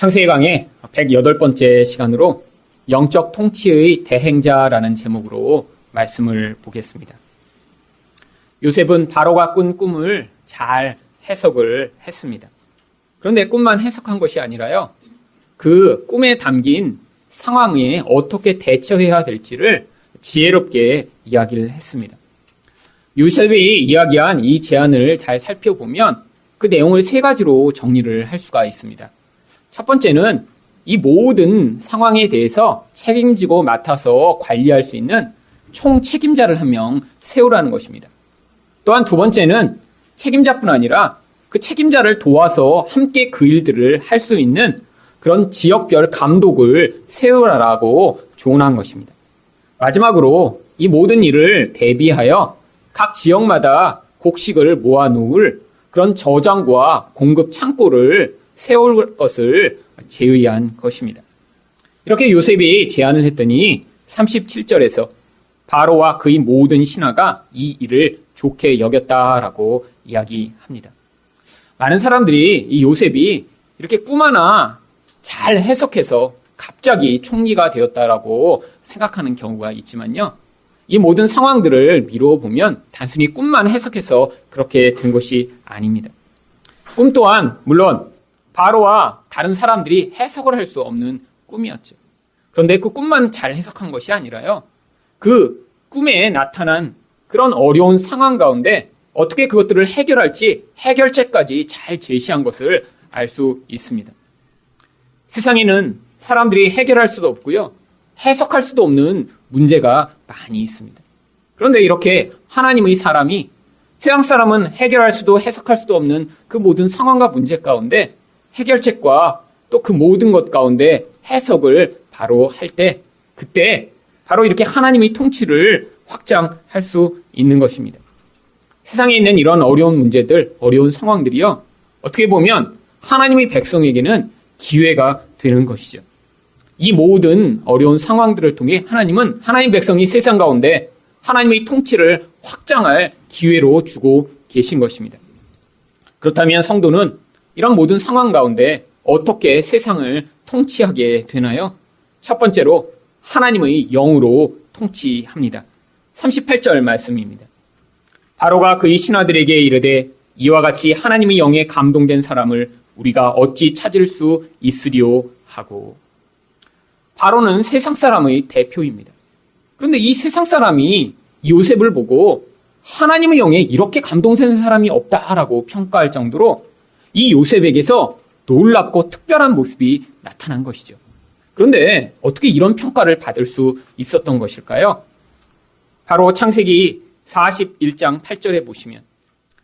창세기 강의 108번째 시간으로 영적 통치의 대행자라는 제목으로 말씀을 보겠습니다. 요셉은 바로가 꾼 꿈을 잘 해석을 했습니다. 그런데 꿈만 해석한 것이 아니라요, 그 꿈에 담긴 상황에 어떻게 대처해야 될지를 지혜롭게 이야기를 했습니다. 요셉이 이야기한 이 제안을 잘 살펴보면 그 내용을 세 가지로 정리를 할 수가 있습니다. 첫 번째는 이 모든 상황에 대해서 책임지고 맡아서 관리할 수 있는 총 책임자를 한 명 세우라는 것입니다. 또한 두 번째는 책임자뿐 아니라 그 책임자를 도와서 함께 그 일들을 할 수 있는 그런 지역별 감독을 세우라라고 조언한 것입니다. 마지막으로 이 모든 일을 대비하여 각 지역마다 곡식을 모아놓을 그런 저장과 공급 창고를 세울 것을 제의한 것입니다. 이렇게 요셉이 제안을 했더니 37절에서 바로와 그의 모든 신하가 이 일을 좋게 여겼다라고 이야기합니다. 많은 사람들이 이 요셉이 이렇게 꿈 하나 잘 해석해서 갑자기 총리가 되었다라고 생각하는 경우가 있지만요, 이 모든 상황들을 미루어 보면 단순히 꿈만 해석해서 그렇게 된 것이 아닙니다. 꿈 또한 물론 바로와 다른 사람들이 해석을 할 수 없는 꿈이었죠. 그런데 그 꿈만 잘 해석한 것이 아니라요, 그 꿈에 나타난 그런 어려운 상황 가운데 어떻게 그것들을 해결할지 해결책까지 잘 제시한 것을 알 수 있습니다. 세상에는 사람들이 해결할 수도 없고요, 해석할 수도 없는 문제가 많이 있습니다. 그런데 이렇게 하나님의 사람이 세상 사람은 해결할 수도 해석할 수도 없는 그 모든 상황과 문제 가운데 해결책과 또 그 모든 것 가운데 해석을 바로 할 때, 그때 바로 이렇게 하나님의 통치를 확장할 수 있는 것입니다. 세상에 있는 이런 어려운 문제들, 어려운 상황들이요, 어떻게 보면 하나님의 백성에게는 기회가 되는 것이죠. 이 모든 어려운 상황들을 통해 하나님은 하나님 백성이 세상 가운데 하나님의 통치를 확장할 기회로 주고 계신 것입니다. 그렇다면 성도는 이런 모든 상황 가운데 어떻게 세상을 통치하게 되나요? 첫 번째로 하나님의 영으로 통치합니다. 38절 말씀입니다. 바로가 그의 신하들에게 이르되 이와 같이 하나님의 영에 감동된 사람을 우리가 어찌 찾을 수 있으리요 하고. 바로는 세상 사람의 대표입니다. 그런데 이 세상 사람이 요셉을 보고 하나님의 영에 이렇게 감동되는 사람이 없다라고 평가할 정도로 이 요셉에게서 놀랍고 특별한 모습이 나타난 것이죠. 그런데 어떻게 이런 평가를 받을 수 있었던 것일까요? 바로 창세기 41장 8절에 보시면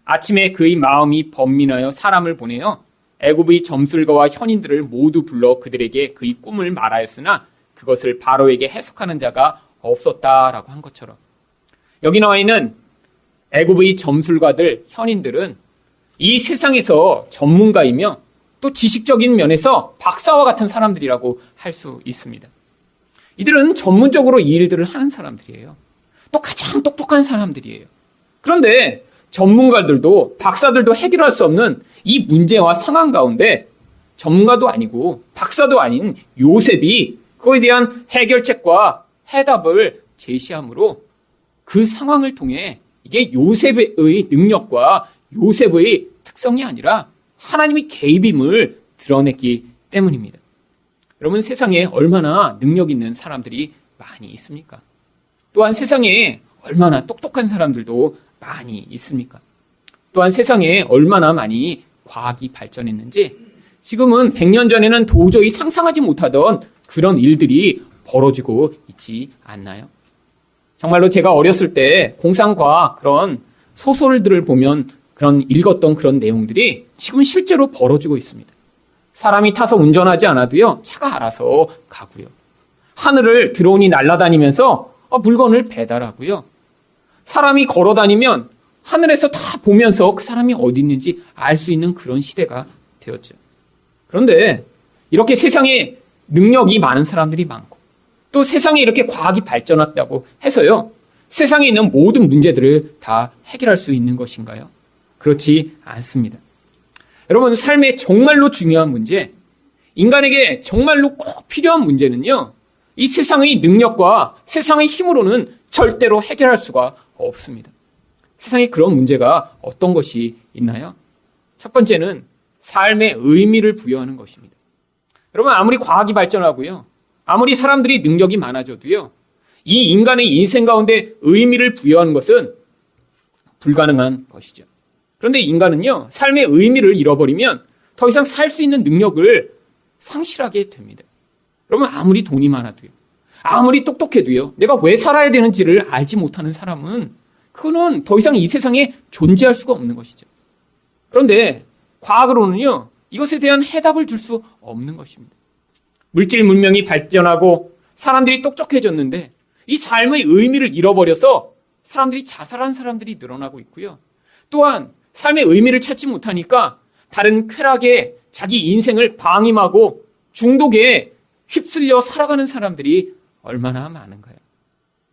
아침에 그의 마음이 번민하여 사람을 보내어 애굽의 점술가와 현인들을 모두 불러 그들에게 그의 꿈을 말하였으나 그것을 바로에게 해석하는 자가 없었다라고 한 것처럼, 여기 나와 있는 애굽의 점술가들, 현인들은 이 세상에서 전문가이며 또 지식적인 면에서 박사와 같은 사람들이라고 할 수 있습니다. 이들은 전문적으로 이 일들을 하는 사람들이에요. 또 가장 똑똑한 사람들이에요. 그런데 전문가들도 박사들도 해결할 수 없는 이 문제와 상황 가운데 전문가도 아니고 박사도 아닌 요셉이 그거에 대한 해결책과 해답을 제시함으로 그 상황을 통해 이게 요셉의 능력과 요셉의 특성이 아니라 하나님의 개입임을 드러냈기 때문입니다. 여러분, 세상에 얼마나 능력 있는 사람들이 많이 있습니까? 또한 세상에 얼마나 똑똑한 사람들도 많이 있습니까? 또한 세상에 얼마나 많이 과학이 발전했는지 지금은 100년 전에는 도저히 상상하지 못하던 그런 일들이 벌어지고 있지 않나요? 정말로 제가 어렸을 때 공상과학 그런 소설들을 보면 그런 읽었던 그런 내용들이 지금 실제로 벌어지고 있습니다. 사람이 타서 운전하지 않아도요, 차가 알아서 가고요. 하늘을 드론이 날아다니면서 물건을 배달하고요. 사람이 걸어다니면 하늘에서 다 보면서 그 사람이 어디 있는지 알 수 있는 그런 시대가 되었죠. 그런데 이렇게 세상에 능력이 많은 사람들이 많고 또 세상에 이렇게 과학이 발전했다고 해서요, 세상에 있는 모든 문제들을 다 해결할 수 있는 것인가요? 그렇지 않습니다. 여러분, 삶의 정말로 중요한 문제, 인간에게 정말로 꼭 필요한 문제는요, 이 세상의 능력과 세상의 힘으로는 절대로 해결할 수가 없습니다. 세상에 그런 문제가 어떤 것이 있나요? 첫 번째는 삶의 의미를 부여하는 것입니다. 여러분, 아무리 과학이 발전하고요, 아무리 사람들이 능력이 많아져도요, 이 인간의 인생 가운데 의미를 부여하는 것은 불가능한 것이죠. 그런데 인간은요, 삶의 의미를 잃어버리면 더 이상 살 수 있는 능력을 상실하게 됩니다. 여러분, 아무리 돈이 많아도요, 아무리 똑똑해도요, 내가 왜 살아야 되는지를 알지 못하는 사람은 그거는 더 이상 이 세상에 존재할 수가 없는 것이죠. 그런데 과학으로는요, 이것에 대한 해답을 줄 수 없는 것입니다. 물질 문명이 발전하고 사람들이 똑똑해졌는데 이 삶의 의미를 잃어버려서 사람들이 자살한 사람들이 늘어나고 있고요. 또한 삶의 의미를 찾지 못하니까 다른 쾌락에 자기 인생을 방임하고 중독에 휩쓸려 살아가는 사람들이 얼마나 많은가요?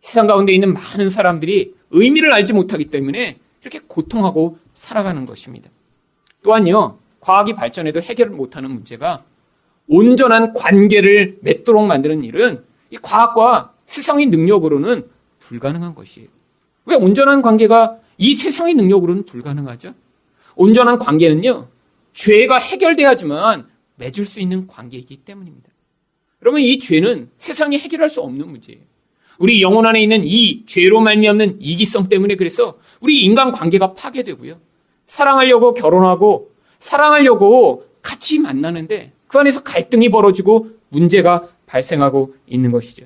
세상 가운데 있는 많은 사람들이 의미를 알지 못하기 때문에 이렇게 고통하고 살아가는 것입니다. 또한요, 과학이 발전해도 해결을 못하는 문제가 온전한 관계를 맺도록 만드는 일은 이 과학과 세상의 능력으로는 불가능한 것이에요. 왜 온전한 관계가 이 세상의 능력으로는 불가능하죠? 온전한 관계는요, 죄가 해결돼야지만 맺을 수 있는 관계이기 때문입니다. 여러분, 이 죄는 세상이 해결할 수 없는 문제예요. 우리 영혼 안에 있는 이 죄로 말미암는 이기성 때문에 그래서 우리 인간 관계가 파괴되고요. 사랑하려고 결혼하고 사랑하려고 같이 만나는데 그 안에서 갈등이 벌어지고 문제가 발생하고 있는 것이죠.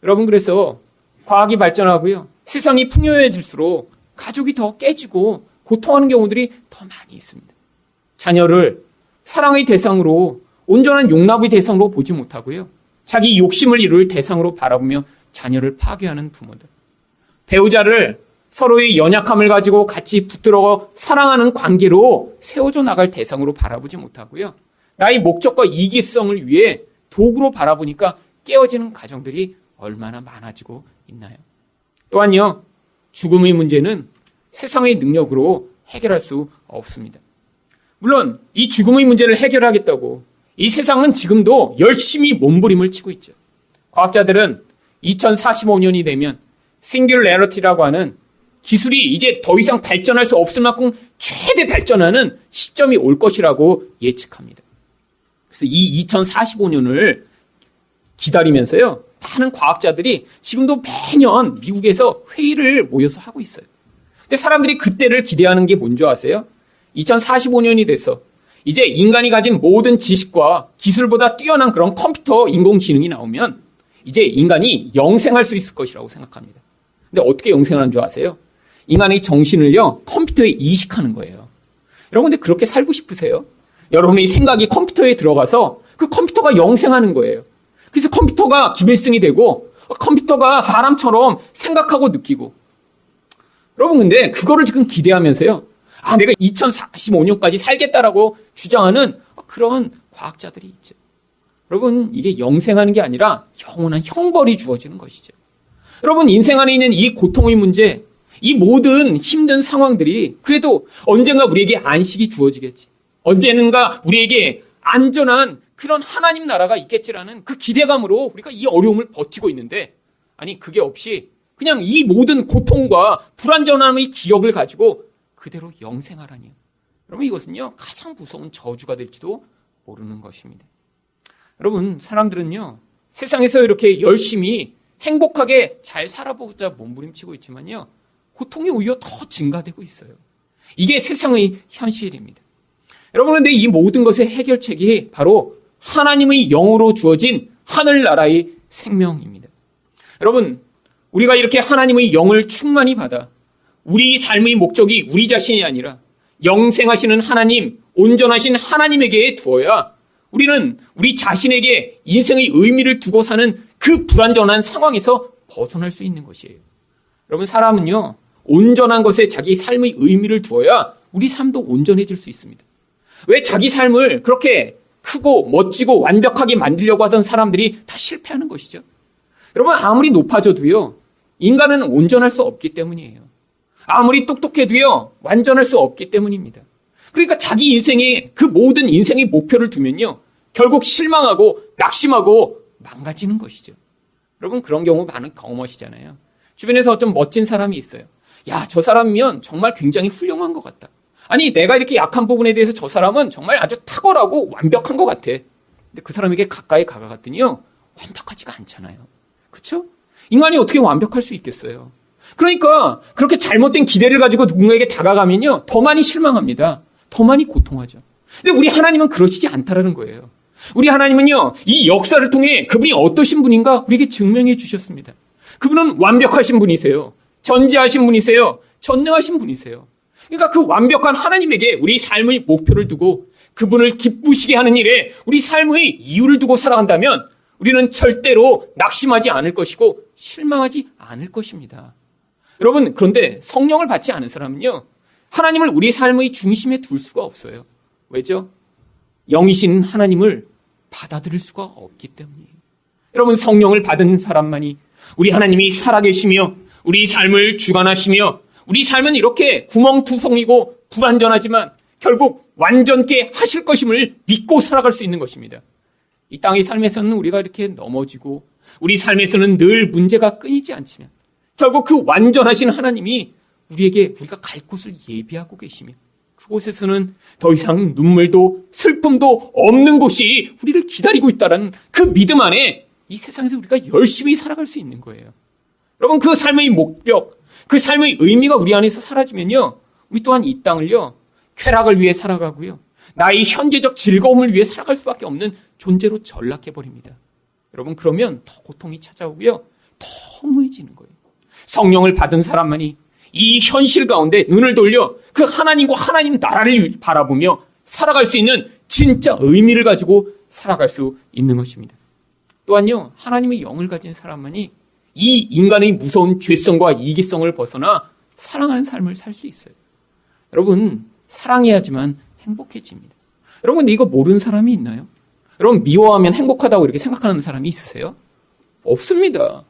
여러분, 그래서 과학이 발전하고요, 세상이 풍요해질수록 가족이 더 깨지고 고통하는 경우들이 더 많이 있습니다. 자녀를 사랑의 대상으로, 온전한 용납의 대상으로 보지 못하고요, 자기 욕심을 이룰 대상으로 바라보며 자녀를 파괴하는 부모들. 배우자를 서로의 연약함을 가지고 같이 붙들어 사랑하는 관계로 세워져 나갈 대상으로 바라보지 못하고요, 나의 목적과 이기성을 위해 도구로 바라보니까 깨어지는 가정들이 얼마나 많아지고 있나요? 또한요, 죽음의 문제는 세상의 능력으로 해결할 수 없습니다. 물론 이 죽음의 문제를 해결하겠다고 이 세상은 지금도 열심히 몸부림을 치고 있죠. 과학자들은 2045년이 되면 싱귤레러티라고 하는 기술이 이제 더 이상 발전할 수 없을 만큼 최대 발전하는 시점이 올 것이라고 예측합니다. 그래서 이 2045년을 기다리면서요, 많은 과학자들이 지금도 매년 미국에서 회의를 모여서 하고 있어요. 근데 사람들이 그때를 기대하는 게 뭔지 아세요? 2045년이 돼서 이제 인간이 가진 모든 지식과 기술보다 뛰어난 그런 컴퓨터 인공지능이 나오면 이제 인간이 영생할 수 있을 것이라고 생각합니다. 근데 어떻게 영생하는 줄 아세요? 인간의 정신을요, 컴퓨터에 이식하는 거예요. 여러분, 근데 그렇게 살고 싶으세요? 여러분의 생각이 컴퓨터에 들어가서 그 컴퓨터가 영생하는 거예요. 그래서 컴퓨터가 김일성이 되고 컴퓨터가 사람처럼 생각하고 느끼고. 여러분, 근데 그거를 지금 기대하면서요, 내가 2045년까지 살겠다라고 주장하는 그런 과학자들이 있죠. 여러분, 이게 영생하는 게 아니라 영원한 형벌이 주어지는 것이죠. 여러분, 인생 안에 있는 이 고통의 문제, 이 모든 힘든 상황들이 그래도 언젠가 우리에게 안식이 주어지겠지, 언젠가 우리에게 안전한 그런 하나님 나라가 있겠지라는 그 기대감으로 우리가 이 어려움을 버티고 있는데, 아니, 그게 없이 그냥 이 모든 고통과 불안전함의 기억을 가지고 그대로 영생하라니요. 여러분, 이것은요, 가장 무서운 저주가 될지도 모르는 것입니다. 여러분, 사람들은요, 세상에서 이렇게 열심히 행복하게 잘 살아보자 몸부림치고 있지만요, 고통이 오히려 더 증가되고 있어요. 이게 세상의 현실입니다. 여러분, 그런데 이 모든 것의 해결책이 바로 하나님의 영으로 주어진 하늘나라의 생명입니다. 여러분, 우리가 이렇게 하나님의 영을 충만히 받아 우리 삶의 목적이 우리 자신이 아니라 영생하시는 하나님, 온전하신 하나님에게 두어야 우리는 우리 자신에게 인생의 의미를 두고 사는 그 불완전한 상황에서 벗어날 수 있는 것이에요. 여러분, 사람은요, 온전한 것에 자기 삶의 의미를 두어야 우리 삶도 온전해질 수 있습니다. 왜 자기 삶을 그렇게 크고 멋지고 완벽하게 만들려고 하던 사람들이 다 실패하는 것이죠? 여러분, 아무리 높아져도요, 인간은 온전할 수 없기 때문이에요. 아무리 똑똑해도요, 완전할 수 없기 때문입니다. 그러니까 자기 인생에 그 모든 인생의 목표를 두면요, 결국 실망하고 낙심하고 망가지는 것이죠. 여러분 그런 경우 많은 경험하시잖아요. 주변에서 어떤 멋진 사람이 있어요. 야, 저 사람이면 정말 굉장히 훌륭한 것 같다. 아니 내가 이렇게 약한 부분에 대해서 저 사람은 정말 아주 탁월하고 완벽한 것 같아. 근데 그 사람에게 가까이 다가갔더니요 완벽하지가 않잖아요. 그렇죠? 인간이 어떻게 완벽할 수 있겠어요? 그러니까 그렇게 잘못된 기대를 가지고 누군가에게 다가가면요 더 많이 실망합니다. 더 많이 고통하죠. 근데 우리 하나님은 그러시지 않다라는 거예요. 우리 하나님은요 이 역사를 통해 그분이 어떠신 분인가 우리에게 증명해 주셨습니다. 그분은 완벽하신 분이세요. 전지하신 분이세요. 전능하신 분이세요. 그러니까 그 완벽한 하나님에게 우리 삶의 목표를 두고 그분을 기쁘시게 하는 일에 우리 삶의 이유를 두고 살아간다면 우리는 절대로 낙심하지 않을 것이고 실망하지 않을 것입니다. 여러분 그런데 성령을 받지 않은 사람은요 하나님을 우리 삶의 중심에 둘 수가 없어요. 왜죠? 영이신 하나님을 받아들일 수가 없기 때문이에요. 여러분 성령을 받은 사람만이 우리 하나님이 살아계시며 우리 삶을 주관하시며 우리 삶은 이렇게 구멍투성이고 불완전하지만 결국 완전케 하실 것임을 믿고 살아갈 수 있는 것입니다. 이 땅의 삶에서는 우리가 이렇게 넘어지고 우리 삶에서는 늘 문제가 끊이지 않지만 결국 그 완전하신 하나님이 우리에게 우리가 갈 곳을 예비하고 계시며 그곳에서는 더 이상 눈물도 슬픔도 없는 곳이 우리를 기다리고 있다는 그 믿음 안에 이 세상에서 우리가 열심히 살아갈 수 있는 거예요. 여러분 그 삶의 목적, 그 삶의 의미가 우리 안에서 사라지면요 우리 또한 이 땅을요 쾌락을 위해 살아가고요 나의 현재적 즐거움을 위해 살아갈 수밖에 없는 존재로 전락해버립니다. 여러분 그러면 더 고통이 찾아오고요 더 허무해지는 거예요. 성령을 받은 사람만이 이 현실 가운데 눈을 돌려 그 하나님과 하나님 나라를 바라보며 살아갈 수 있는 진짜 의미를 가지고 살아갈 수 있는 것입니다. 또한요 하나님의 영을 가진 사람만이 이 인간의 무서운 죄성과 이기성을 벗어나 사랑하는 삶을 살 수 있어요. 여러분 사랑해야지만 행복해집니다. 여러분 근데 이거 모르는 사람이 있나요? 여러분 미워하면 행복하다고 이렇게 생각하는 사람이 있으세요? 없습니다.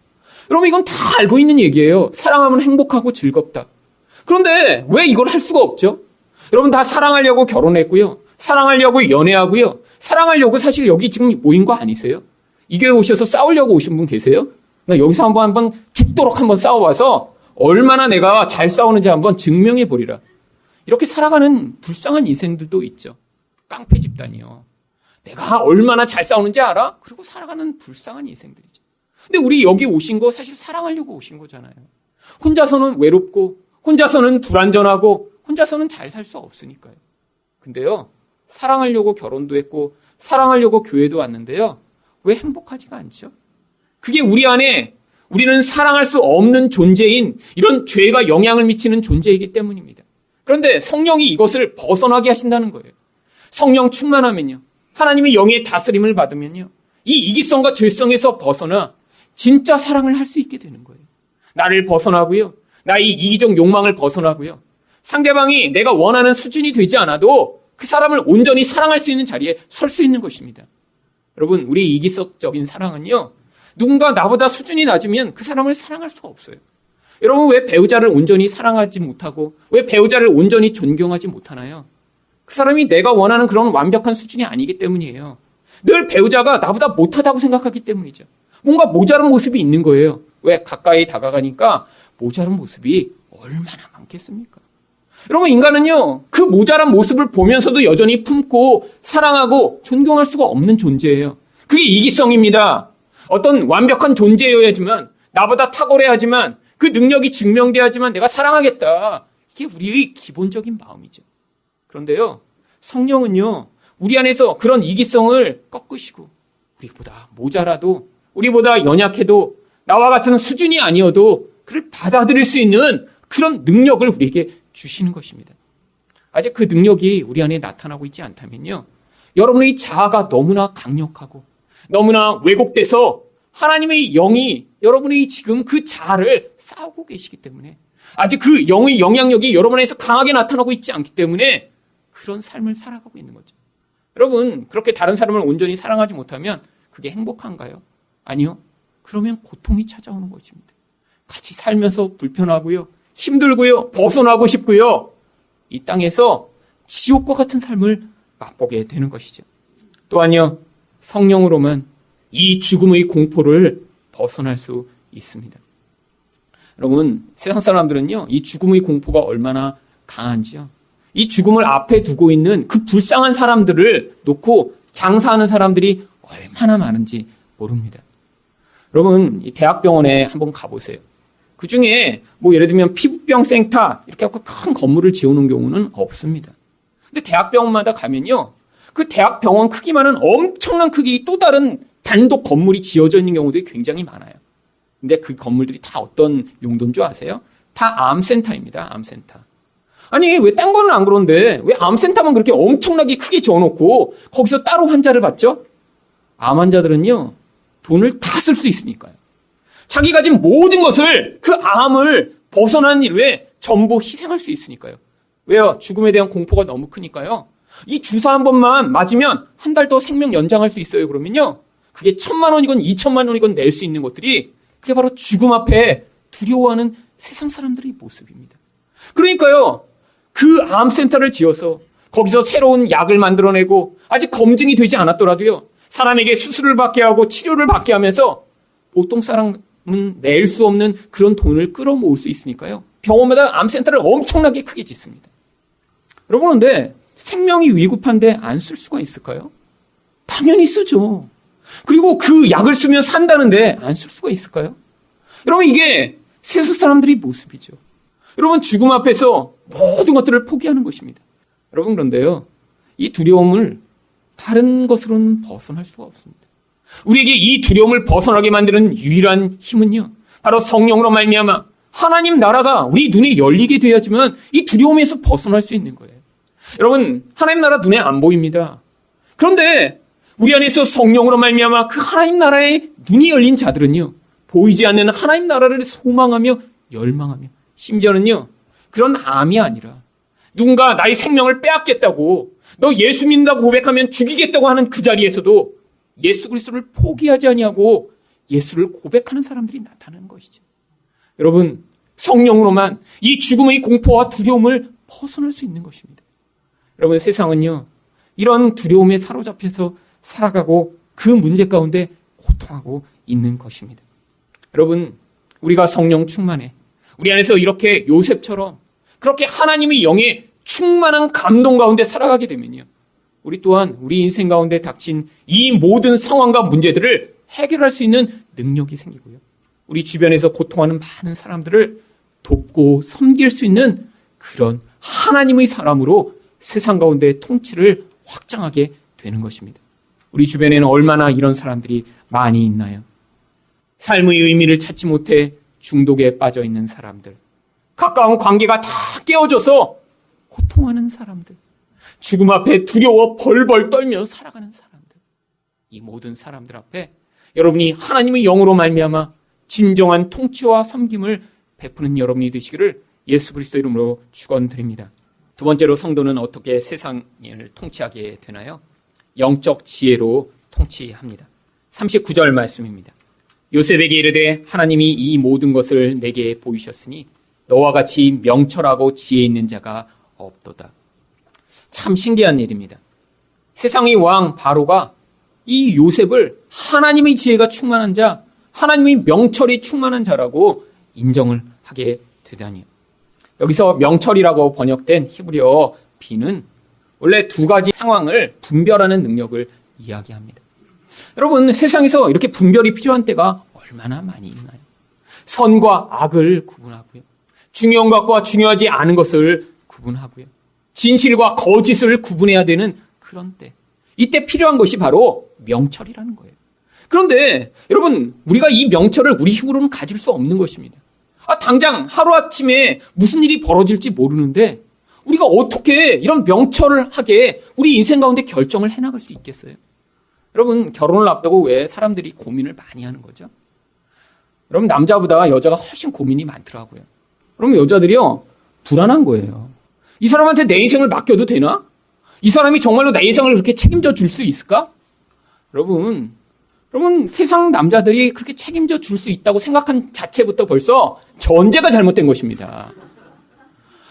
여러분 이건 다 알고 있는 얘기예요. 사랑하면 행복하고 즐겁다. 그런데 왜 이걸 할 수가 없죠? 여러분 다 사랑하려고 결혼했고요. 사랑하려고 연애하고요. 사랑하려고 사실 여기 지금 모인 거 아니세요? 이 교회 오셔서 싸우려고 오신 분 계세요? 나 여기서 한번 죽도록 한번 싸워봐서 얼마나 내가 잘 싸우는지 한번 증명해 보리라. 이렇게 살아가는 불쌍한 인생들도 있죠. 깡패 집단이요. 내가 얼마나 잘 싸우는지 알아? 그리고 살아가는 불쌍한 인생들이죠. 근데 우리 여기 오신 거 사실 사랑하려고 오신 거잖아요. 혼자서는 외롭고 혼자서는 불안전하고 혼자서는 잘 살 수 없으니까요. 근데요. 사랑하려고 결혼도 했고 사랑하려고 교회도 왔는데요. 왜 행복하지가 않죠? 그게 우리 안에 우리는 사랑할 수 없는 존재인 이런 죄가 영향을 미치는 존재이기 때문입니다. 그런데 성령이 이것을 벗어나게 하신다는 거예요. 성령 충만하면요. 하나님의 영의 다스림을 받으면요. 이 이기성과 죄성에서 벗어나 진짜 사랑을 할 수 있게 되는 거예요. 나를 벗어나고요. 나의 이기적 욕망을 벗어나고요. 상대방이 내가 원하는 수준이 되지 않아도 그 사람을 온전히 사랑할 수 있는 자리에 설 수 있는 것입니다. 여러분 우리 이기적인 사랑은요. 누군가 나보다 수준이 낮으면 그 사람을 사랑할 수가 없어요. 여러분 왜 배우자를 온전히 사랑하지 못하고 왜 배우자를 온전히 존경하지 못하나요? 그 사람이 내가 원하는 그런 완벽한 수준이 아니기 때문이에요. 늘 배우자가 나보다 못하다고 생각하기 때문이죠. 뭔가 모자란 모습이 있는 거예요. 왜? 가까이 다가가니까 모자란 모습이 얼마나 많겠습니까? 여러분 인간은요 그 모자란 모습을 보면서도 여전히 품고 사랑하고 존경할 수가 없는 존재예요. 그게 이기성입니다. 어떤 완벽한 존재여야지만 나보다 탁월해야지만 그 능력이 증명돼야지만 내가 사랑하겠다. 이게 우리의 기본적인 마음이죠. 그런데요 성령은요 우리 안에서 그런 이기성을 꺾으시고 우리보다 모자라도 우리보다 연약해도 나와 같은 수준이 아니어도 그를 받아들일 수 있는 그런 능력을 우리에게 주시는 것입니다. 아직 그 능력이 우리 안에 나타나고 있지 않다면요 여러분의 자아가 너무나 강력하고 너무나 왜곡돼서 하나님의 영이 여러분의 지금 그 자아를 싸우고 계시기 때문에 아직 그 영의 영향력이 여러분 안에서 강하게 나타나고 있지 않기 때문에 그런 삶을 살아가고 있는 거죠. 여러분 그렇게 다른 사람을 온전히 사랑하지 못하면 그게 행복한가요? 아니요. 그러면 고통이 찾아오는 것입니다. 같이 살면서 불편하고요. 힘들고요. 벗어나고 싶고요. 이 땅에서 지옥과 같은 삶을 맛보게 되는 것이죠. 또한요. 성령으로만 이 죽음의 공포를 벗어날 수 있습니다. 여러분, 세상 사람들은요, 이 죽음의 공포가 얼마나 강한지요. 이 죽음을 앞에 두고 있는 그 불쌍한 사람들을 놓고 장사하는 사람들이 얼마나 많은지 모릅니다. 여러분, 이 대학병원에 한번 가보세요. 그 중에 예를 들면 피부병 센터 이렇게 하고 큰 건물을 지어놓은 경우는 없습니다. 근데 대학병원마다 가면요, 그 대학병원 크기만은 엄청난 크기 또 다른 단독 건물이 지어져 있는 경우들이 굉장히 많아요. 근데 그 건물들이 다 어떤 용도인 줄 아세요? 다 암센터입니다. 암센터. 아니, 왜 딴 거는 안 그런데 왜 암센터만 그렇게 엄청나게 크게 지어놓고 거기서 따로 환자를 받죠? 암 환자들은요, 돈을 다 쓸 수 있으니까요. 자기 가진 모든 것을 그 암을 벗어나는 일 외에 전부 희생할 수 있으니까요. 왜요? 죽음에 대한 공포가 너무 크니까요. 이 주사 한 번만 맞으면 한 달 더 생명 연장할 수 있어요. 그러면요, 그게 1,000만 원이건 2,000만 원이건 낼 수 있는 것들이 그게 바로 죽음 앞에 두려워하는 세상 사람들의 모습입니다. 그러니까요, 그 암센터를 지어서 거기서 새로운 약을 만들어내고 아직 검증이 되지 않았더라도요, 사람에게 수술을 받게 하고 치료를 받게 하면서 보통 사람은 낼 수 없는 그런 돈을 끌어모을 수 있으니까요, 병원마다 암센터를 엄청나게 크게 짓습니다. 여러분, 근데 생명이 위급한데 안 쓸 수가 있을까요? 당연히 쓰죠. 그리고 그 약을 쓰면 산다는데 안 쓸 수가 있을까요? 여러분, 이게 세상 사람들의 모습이죠. 여러분, 죽음 앞에서 모든 것들을 포기하는 것입니다. 여러분, 그런데요, 이 두려움을 다른 것으로는 벗어날 수가 없습니다. 우리에게 이 두려움을 벗어나게 만드는 유일한 힘은요, 바로 성령으로 말미암아 하나님 나라가 우리 눈에 열리게 돼야지만 이 두려움에서 벗어날 수 있는 거예요. 여러분, 하나님 나라 눈에 안 보입니다. 그런데 우리 안에서 성령으로 말미암아 그 하나님 나라의 눈이 열린 자들은요, 보이지 않는 하나님 나라를 소망하며 열망하며, 심지어는요, 그런 암이 아니라 누군가 나의 생명을 빼앗겠다고, 너 예수 믿는다고 고백하면 죽이겠다고 하는 그 자리에서도 예수 그리스도를 포기하지 아니하고 예수를 고백하는 사람들이 나타나는 것이죠. 여러분, 성령으로만 이 죽음의 공포와 두려움을 벗어날 수 있는 것입니다. 여러분, 세상은요, 이런 두려움에 사로잡혀서 살아가고 그 문제 가운데 고통하고 있는 것입니다. 여러분, 우리가 성령 충만해, 우리 안에서 이렇게 요셉처럼 그렇게 하나님의 영에 충만한 감동 가운데 살아가게 되면요, 우리 또한 우리 인생 가운데 닥친 이 모든 상황과 문제들을 해결할 수 있는 능력이 생기고요, 우리 주변에서 고통하는 많은 사람들을 돕고 섬길 수 있는 그런 하나님의 사람으로 세상 가운데 통치를 확장하게 되는 것입니다. 우리 주변에는 얼마나 이런 사람들이 많이 있나요? 삶의 의미를 찾지 못해 중독에 빠져 있는 사람들, 가까운 관계가 다 깨어져서 고통하는 사람들, 죽음 앞에 두려워 벌벌 떨며 살아가는 사람들, 이 모든 사람들 앞에 여러분이 하나님의 영으로 말미암아 진정한 통치와 섬김을 베푸는 여러분이 되시기를 예수 그리스도 이름으로 축원드립니다. 두 번째로, 성도는 어떻게 세상을 통치하게 되나요? 영적 지혜로 통치합니다. 39절 말씀입니다. 요셉에게 이르되 하나님이 이 모든 것을 내게 보이셨으니 너와 같이 명철하고 지혜 있는 자가 없도다. 참 신기한 일입니다. 세상의 왕 바로가 이 요셉을 하나님의 지혜가 충만한 자, 하나님의 명철이 충만한 자라고 인정을 하게 되다니요. 여기서 명철이라고 번역된 히브리어 비는 원래 두 가지 상황을 분별하는 능력을 이야기합니다. 여러분, 세상에서 이렇게 분별이 필요한 때가 얼마나 많이 있나요? 선과 악을 구분하고요, 중요한 것과 중요하지 않은 것을 구분하고요, 진실과 거짓을 구분해야 되는 그런 때, 이때 필요한 것이 바로 명철이라는 거예요. 그런데 여러분, 우리가 이 명철을 우리 힘으로는 가질 수 없는 것입니다. 당장 하루아침에 무슨 일이 벌어질지 모르는데 우리가 어떻게 이런 명철을 하게 우리 인생 가운데 결정을 해나갈 수 있겠어요? 여러분, 결혼을 앞두고 왜 사람들이 고민을 많이 하는 거죠? 여러분, 남자보다 여자가 훨씬 고민이 많더라고요. 그러면 여자들이요, 불안한 거예요. 이 사람한테 내 인생을 맡겨도 되나? 이 사람이 정말로 내 인생을 그렇게 책임져 줄 수 있을까? 여러분, 세상 남자들이 그렇게 책임져 줄 수 있다고 생각한 자체부터 벌써 전제가 잘못된 것입니다.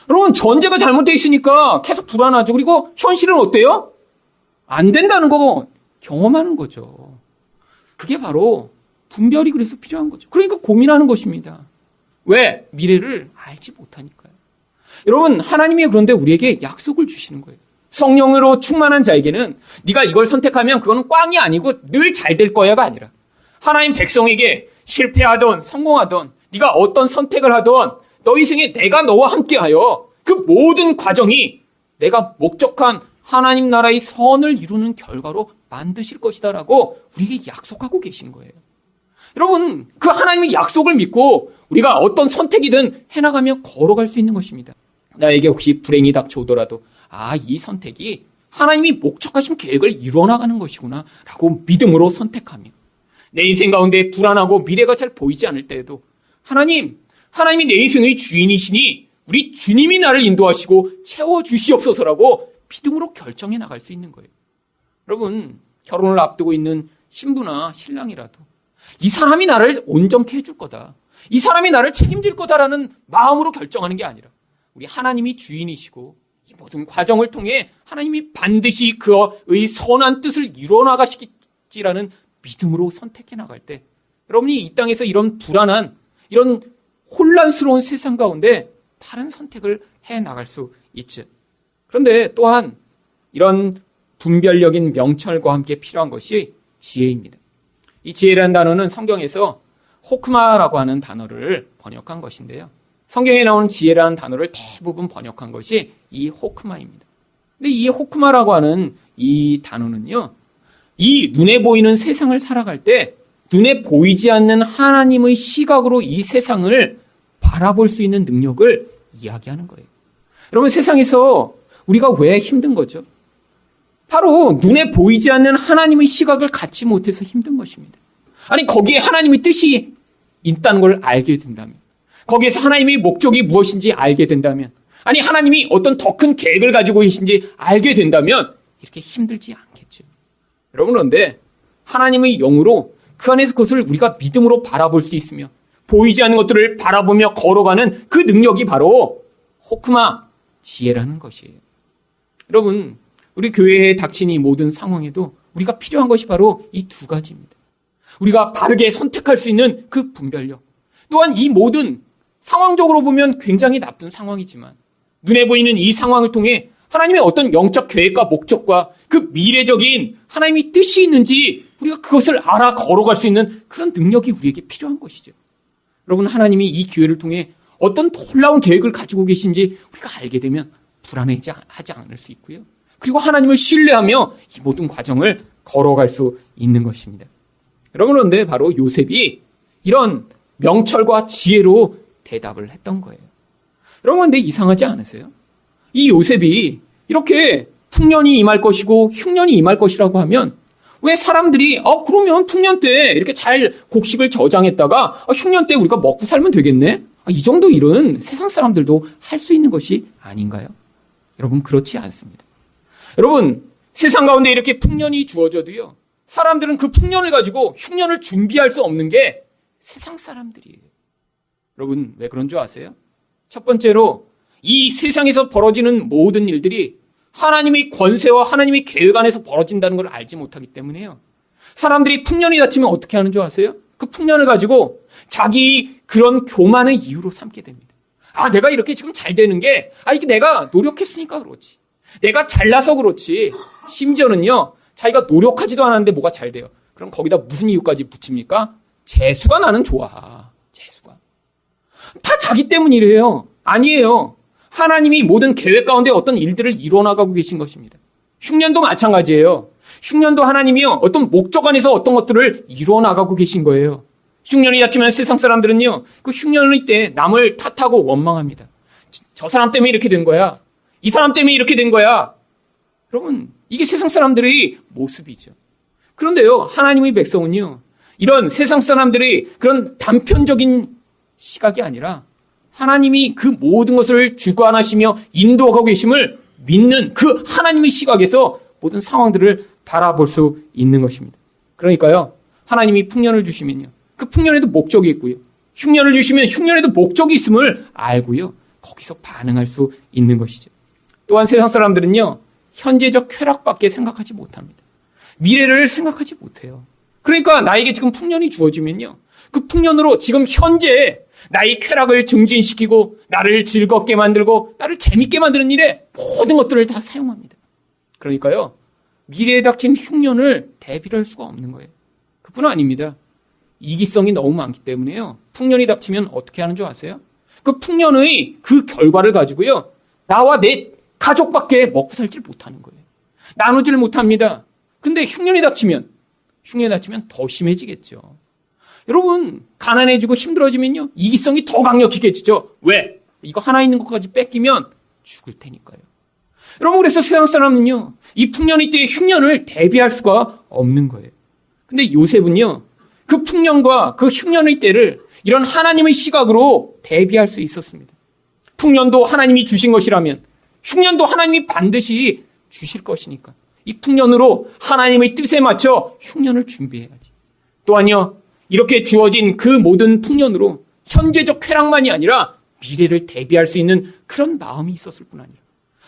여러분, 전제가 잘못되어 있으니까 계속 불안하죠. 그리고 현실은 어때요? 안 된다는 거 경험하는 거죠. 그게 바로 분별이 그래서 필요한 거죠. 그러니까 고민하는 것입니다. 왜? 미래를 알지 못하니까요. 여러분, 하나님이 그런데 우리에게 약속을 주시는 거예요. 성령으로 충만한 자에게는 네가 이걸 선택하면 그거는 꽝이 아니고 늘 잘 될 거야가 아니라 하나님 백성에게 실패하던 성공하던 네가 어떤 선택을 하던 너 인생에 내가 너와 함께하여 그 모든 과정이 내가 목적한 하나님 나라의 선을 이루는 결과로 만드실 것이다라고 우리에게 약속하고 계신 거예요. 여러분, 그 하나님의 약속을 믿고 우리가 어떤 선택이든 해나가며 걸어갈 수 있는 것입니다. 나에게 혹시 불행이 닥쳐오더라도 이 선택이 하나님이 목적하신 계획을 이루어나가는 것이구나 라고 믿음으로 선택하며 내 인생 가운데 불안하고 미래가 잘 보이지 않을 때에도 하나님이 내 인생의 주인이시니 우리 주님이 나를 인도하시고 채워주시옵소서라고 믿음으로 결정해 나갈 수 있는 거예요. 여러분, 결혼을 앞두고 있는 신부나 신랑이라도 이 사람이 나를 온전케 해줄 거다, 이 사람이 나를 책임질 거다라는 마음으로 결정하는 게 아니라 우리 하나님이 주인이시고 이 모든 과정을 통해 하나님이 반드시 그의 선한 뜻을 이루어나가시겠지라는 믿음으로 선택해 나갈 때 여러분이 이 땅에서 이런 불안한 이런 혼란스러운 세상 가운데 바른 선택을 해 나갈 수 있죠. 그런데 또한 이런 분별력인 명철과 함께 필요한 것이 지혜입니다. 이 지혜라는 단어는 성경에서 호크마라고 하는 단어를 번역한 것인데요. 성경에 나오는 지혜라는 단어를 대부분 번역한 것이 이 호크마입니다. 근데 이 호크마라고 하는 이 단어는요, 이 눈에 보이는 세상을 살아갈 때 눈에 보이지 않는 하나님의 시각으로 이 세상을 바라볼 수 있는 능력을 이야기하는 거예요. 여러분, 세상에서 우리가 왜 힘든 거죠? 바로 눈에 보이지 않는 하나님의 시각을 갖지 못해서 힘든 것입니다. 아니, 거기에 하나님의 뜻이 있다는 걸 알게 된다면, 거기에서 하나님의 목적이 무엇인지 알게 된다면, 아니, 하나님이 어떤 더 큰 계획을 가지고 계신지 알게 된다면 이렇게 힘들지 않겠죠. 여러분, 그런데 하나님의 영으로 그 안에서 그것을 우리가 믿음으로 바라볼 수 있으며 보이지 않는 것들을 바라보며 걸어가는 그 능력이 바로 호크마, 지혜라는 것이에요. 여러분, 우리 교회에 닥친 이 모든 상황에도 우리가 필요한 것이 바로 이 두 가지입니다. 우리가 바르게 선택할 수 있는 그 분별력, 또한 이 모든 상황적으로 보면 굉장히 나쁜 상황이지만 눈에 보이는 이 상황을 통해 하나님의 어떤 영적 계획과 목적과 그 미래적인 하나님의 뜻이 있는지 우리가 그것을 알아 걸어갈 수 있는 그런 능력이 우리에게 필요한 것이죠. 여러분, 하나님이 이 기회를 통해 어떤 놀라운 계획을 가지고 계신지 우리가 알게 되면 불안해하지 않을 수 있고요. 그리고 하나님을 신뢰하며 이 모든 과정을 걸어갈 수 있는 것입니다. 여러분, 그런데 바로 요셉이 이런 명철과 지혜로 대답을 했던 거예요. 여러분, 근데 이상하지 않으세요? 이 요셉이 이렇게 풍년이 임할 것이고 흉년이 임할 것이라고 하면 왜 사람들이 그러면 풍년 때 이렇게 잘 곡식을 저장했다가 흉년 때 우리가 먹고 살면 되겠네? 이 정도 일은 세상 사람들도 할 수 있는 것이 아닌가요? 여러분, 그렇지 않습니다. 여러분, 세상 가운데 이렇게 풍년이 주어져도요, 사람들은 그 풍년을 가지고 흉년을 준비할 수 없는 게 세상 사람들이에요. 여러분, 왜 그런 줄 아세요? 첫 번째로 이 세상에서 벌어지는 모든 일들이 하나님의 권세와 하나님의 계획 안에서 벌어진다는 걸 알지 못하기 때문에요. 사람들이 풍년이 닥치면 어떻게 하는 줄 아세요? 그 풍년을 가지고 자기 그런 교만의 이유로 삼게 됩니다. 내가 이렇게 지금 잘 되는 게 이게 내가 노력했으니까 그렇지, 내가 잘나서 그렇지. 심지어는요, 자기가 노력하지도 않았는데 뭐가 잘 돼요. 그럼 거기다 무슨 이유까지 붙입니까? 재수가 나는 좋아. 재수가. 다 자기 때문이래요. 아니에요. 하나님이 모든 계획 가운데 어떤 일들을 이루어나가고 계신 것입니다. 흉년도 마찬가지예요. 흉년도 하나님이요, 어떤 목적 안에서 어떤 것들을 이루어나가고 계신 거예요. 흉년이 닥치면 세상 사람들은요, 그 흉년의 때 남을 탓하고 원망합니다. 저 사람 때문에 이렇게 된 거야. 이 사람 때문에 이렇게 된 거야. 여러분, 이게 세상 사람들의 모습이죠. 그런데요, 하나님의 백성은요, 이런 세상 사람들의 그런 단편적인 시각이 아니라 하나님이 그 모든 것을 주관하시며 인도하고 계심을 믿는 그 하나님의 시각에서 모든 상황들을 바라볼 수 있는 것입니다. 그러니까요, 하나님이 풍년을 주시면요, 그 풍년에도 목적이 있고요, 흉년을 주시면 흉년에도 목적이 있음을 알고요, 거기서 반응할 수 있는 것이죠. 또한 세상 사람들은요, 현재적 쾌락밖에 생각하지 못합니다. 미래를 생각하지 못해요. 그러니까 나에게 지금 풍년이 주어지면요, 그 풍년으로 지금 현재 나의 쾌락을 증진시키고 나를 즐겁게 만들고 나를 재밌게 만드는 일에 모든 것들을 다 사용합니다. 그러니까요, 미래에 닥친 흉년을 대비를 할 수가 없는 거예요. 그뿐 아닙니다. 이기성이 너무 많기 때문에요, 풍년이 닥치면 어떻게 하는 줄 아세요? 그 풍년의 그 결과를 가지고요, 나와 내 가족밖에 먹고 살질 못하는 거예요. 나누질 못합니다. 근데 흉년이 닥치면 더 심해지겠죠. 여러분, 가난해지고 힘들어지면요, 이기성이 더 강력해지죠. 왜? 이거 하나 있는 것까지 뺏기면 죽을 테니까요. 여러분, 그래서 세상 사람은요, 이 풍년의 때의 흉년을 대비할 수가 없는 거예요. 근데 요셉은요, 그 풍년과 그 흉년의 때를 이런 하나님의 시각으로 대비할 수 있었습니다. 풍년도 하나님이 주신 것이라면 흉년도 하나님이 반드시 주실 것이니까 이 풍년으로 하나님의 뜻에 맞춰 흉년을 준비해야지. 또한요, 이렇게 주어진 그 모든 풍년으로 현재적 쾌락만이 아니라 미래를 대비할 수 있는 그런 마음이 있었을 뿐 아니라,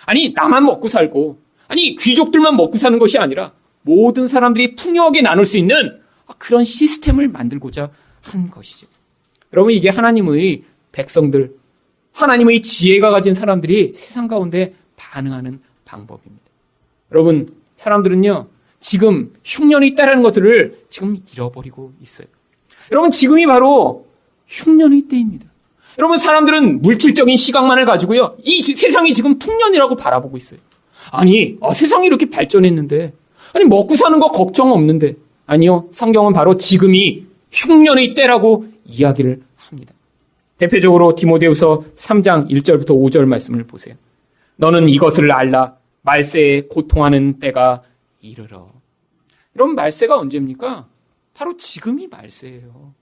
아니 나만 먹고 살고, 아니 귀족들만 먹고 사는 것이 아니라 모든 사람들이 풍요하게 나눌 수 있는 그런 시스템을 만들고자 한 것이죠. 여러분, 이게 하나님의 백성들, 하나님의 지혜가 가진 사람들이 세상 가운데 반응하는 방법입니다. 여러분, 사람들은요, 지금 흉년이 있다는 것들을 지금 잃어버리고 있어요. 여러분, 지금이 바로 흉년의 때입니다. 여러분, 사람들은 물질적인 시각만을 가지고요, 이 세상이 지금 풍년이라고 바라보고 있어요. 아니, 세상이 이렇게 발전했는데, 아니 먹고 사는 거 걱정 없는데. 아니요, 성경은 바로 지금이 흉년의 때라고 이야기를 합니다. 대표적으로 디모데후서 3장 1절부터 5절 말씀을 보세요. 너는 이것을 알라. 말세에 고통하는 때가 이르러. 여러분, 말세가 언제입니까? 바로 지금이 말세예요.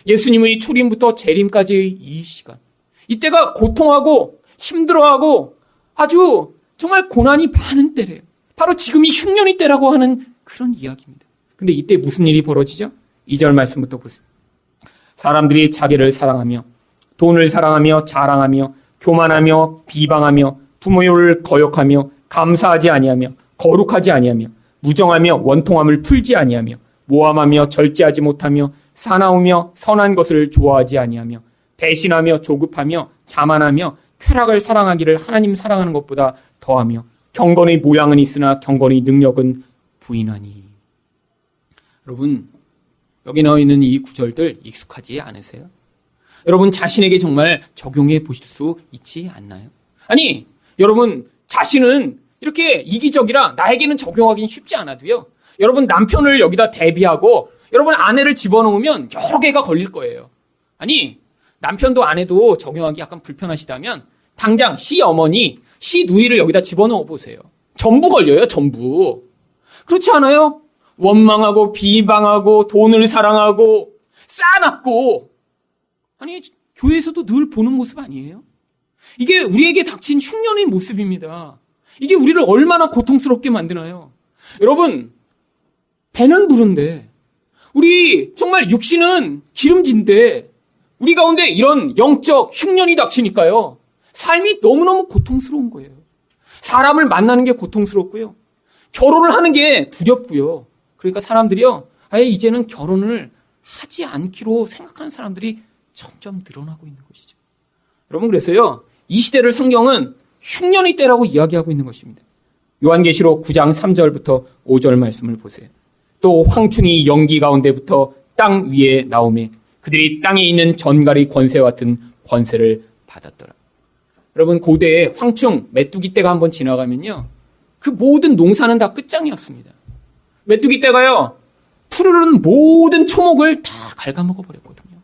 예수님의 초림부터 재림까지의 이 시간, 이때가 고통하고 힘들어하고 아주 정말 고난이 많은 때래요. 바로 지금이 흉년의 때라고 하는 그런 이야기입니다. 근데 이때 무슨 일이 벌어지죠? 2절 말씀부터 보세요. 사람들이 자기를 사랑하며 돈을 사랑하며 자랑하며 교만하며 비방하며 부모를 거역하며 감사하지 아니하며 거룩하지 아니하며 무정하며 원통함을 풀지 아니하며 모함하며 절제하지 못하며 사나우며 선한 것을 좋아하지 아니하며 배신하며 조급하며 자만하며 쾌락을 사랑하기를 하나님 사랑하는 것보다 더하며 경건의 모양은 있으나 경건의 능력은 부인하니. 여러분, 여기 나와 있는 이 구절들 익숙하지 않으세요? 여러분, 자신에게 정말 적용해 보실 수 있지 않나요? 아니, 여러분, 자신은 이렇게 이기적이라 나에게는 적용하기는 쉽지 않아도요, 여러분 남편을 여기다 대비하고 여러분 아내를 집어넣으면 여러 개가 걸릴 거예요. 아니, 남편도 아내도 적용하기 약간 불편하시다면 당장 시어머니, 시누이를 여기다 집어넣어 보세요. 전부 걸려요, 전부. 그렇지 않아요? 원망하고 비방하고 돈을 사랑하고 싸납고. 아니, 교회에서도 늘 보는 모습 아니에요? 이게 우리에게 닥친 흉년의 모습입니다. 이게 우리를 얼마나 고통스럽게 만드나요? 여러분, 배는 부른데, 우리 정말 육신은 기름진데, 우리 가운데 이런 영적 흉년이 닥치니까요, 삶이 너무너무 고통스러운 거예요. 사람을 만나는 게 고통스럽고요, 결혼을 하는 게 두렵고요. 그러니까 사람들이요, 아예 이제는 결혼을 하지 않기로 생각하는 사람들이 점점 늘어나고 있는 것이죠. 여러분, 그래서요, 이 시대를 성경은 흉년의 때라고 이야기하고 있는 것입니다. 요한계시록 9장 3절부터 5절 말씀을 보세요. 또 황충이 연기 가운데부터 땅 위에 나오매 그들이 땅에 있는 전갈의 권세와 같은 권세를 받았더라. 여러분, 고대에 황충, 메뚜기 떼가 한번 지나가면요, 그 모든 농사는 다 끝장이었습니다. 메뚜기 떼가요, 푸르른 모든 초목을 다 갉아먹어 버렸거든요.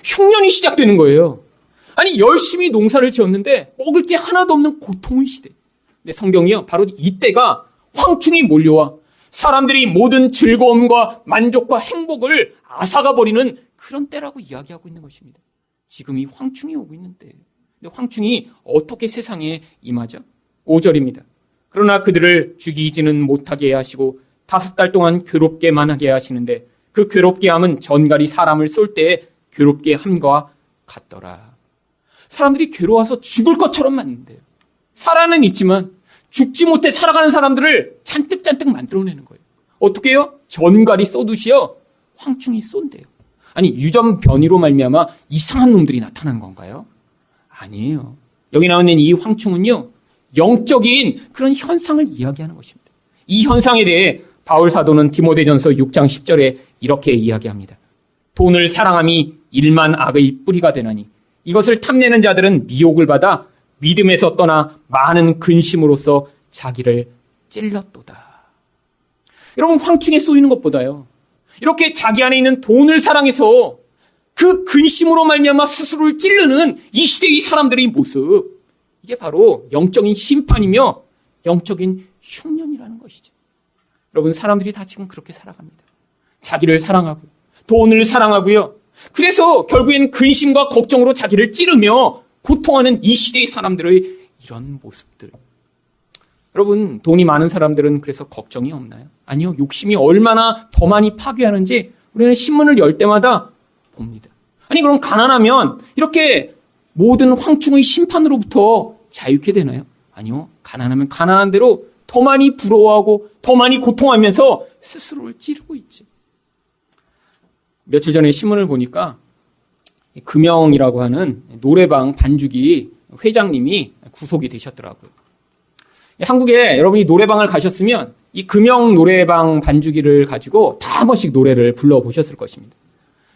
흉년이 시작되는 거예요. 아니, 열심히 농사를 지었는데 먹을 게 하나도 없는 고통의 시대. 근데 성경이요, 바로 이때가 황충이 몰려와 사람들이 모든 즐거움과 만족과 행복을 앗아가 버리는 그런 때라고 이야기하고 있는 것입니다. 지금이 황충이 오고 있는 때예요. 근데 황충이 어떻게 세상에 임하죠? 5절입니다. 그러나 그들을 죽이지는 못하게 하시고 5달 동안 괴롭게만 하게 하시는데 그 괴롭게 함은 전갈이 사람을 쏠 때에 괴롭게 함과 같더라. 사람들이 괴로워서 죽을 것처럼 만든대요. 살아는 있지만 죽지 못해 살아가는 사람들을 잔뜩 만들어내는 거예요. 어떻게 해요? 전갈이 쏘듯이요. 황충이 쏜대요. 아니 유전 변이로 말미암아 이상한 놈들이 나타나는 건가요? 아니에요. 여기 나오는 이 황충은요. 영적인 그런 현상을 이야기하는 것입니다. 이 현상에 대해 바울 사도는 디모데전서 6장 10절에 이렇게 이야기합니다. 돈을 사랑함이 일만 악의 뿌리가 되나니 이것을 탐내는 자들은 미혹을 받아 믿음에서 떠나 많은 근심으로써 자기를 찔렀도다. 여러분 황충에 쏘이는 것보다요. 이렇게 자기 안에 있는 돈을 사랑해서 그 근심으로 말미암아 스스로를 찌르는 이 시대의 사람들의 모습, 이게 바로 영적인 심판이며 영적인 흉년이라는 것이죠. 여러분 사람들이 다 지금 그렇게 살아갑니다. 자기를 사랑하고 돈을 사랑하고요. 그래서 결국엔 근심과 걱정으로 자기를 찌르며 고통하는 이 시대의 사람들의 이런 모습들. 여러분 돈이 많은 사람들은 그래서 걱정이 없나요? 아니요. 욕심이 얼마나 더 많이 파괴하는지 우리는 신문을 열 때마다 봅니다. 아니 그럼 가난하면 이렇게 모든 황충의 심판으로부터 자유케 되나요? 아니요. 가난하면 가난한 대로 더 많이 부러워하고 더 많이 고통하면서 스스로를 찌르고 있죠. 며칠 전에 신문을 보니까 금영이라고 하는 노래방 반주기 회장님이 구속이 되셨더라고요. 한국에 여러분이 노래방을 가셨으면 이 금영 노래방 반주기를 가지고 다 한 번씩 노래를 불러보셨을 것입니다.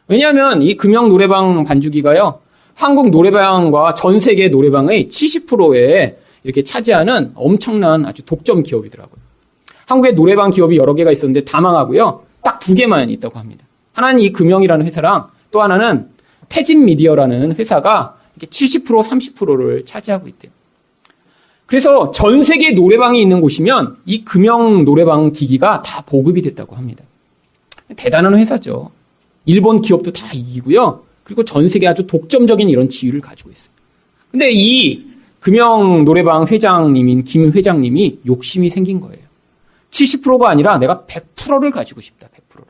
왜냐하면 이 금영 노래방 반주기가요. 한국 노래방과 전 세계 노래방의 70%에 이렇게 차지하는 엄청난 아주 독점 기업이더라고요. 한국에 노래방 기업이 여러 개가 있었는데 다 망하고요. 딱 2개만 있다고 합니다. 하나는 이 금영이라는 회사랑 또 하나는 태진 미디어라는 회사가 이렇게 70% 30%를 차지하고 있대요. 그래서 전 세계 노래방이 있는 곳이면 이 금영 노래방 기기가 다 보급이 됐다고 합니다. 대단한 회사죠. 일본 기업도 다 이기고요. 그리고 전 세계 아주 독점적인 이런 지위를 가지고 있어요. 근데 이 금영 노래방 회장님인 김 회장님이 욕심이 생긴 거예요. 70%가 아니라 내가 100%를 가지고 싶다. 100%를.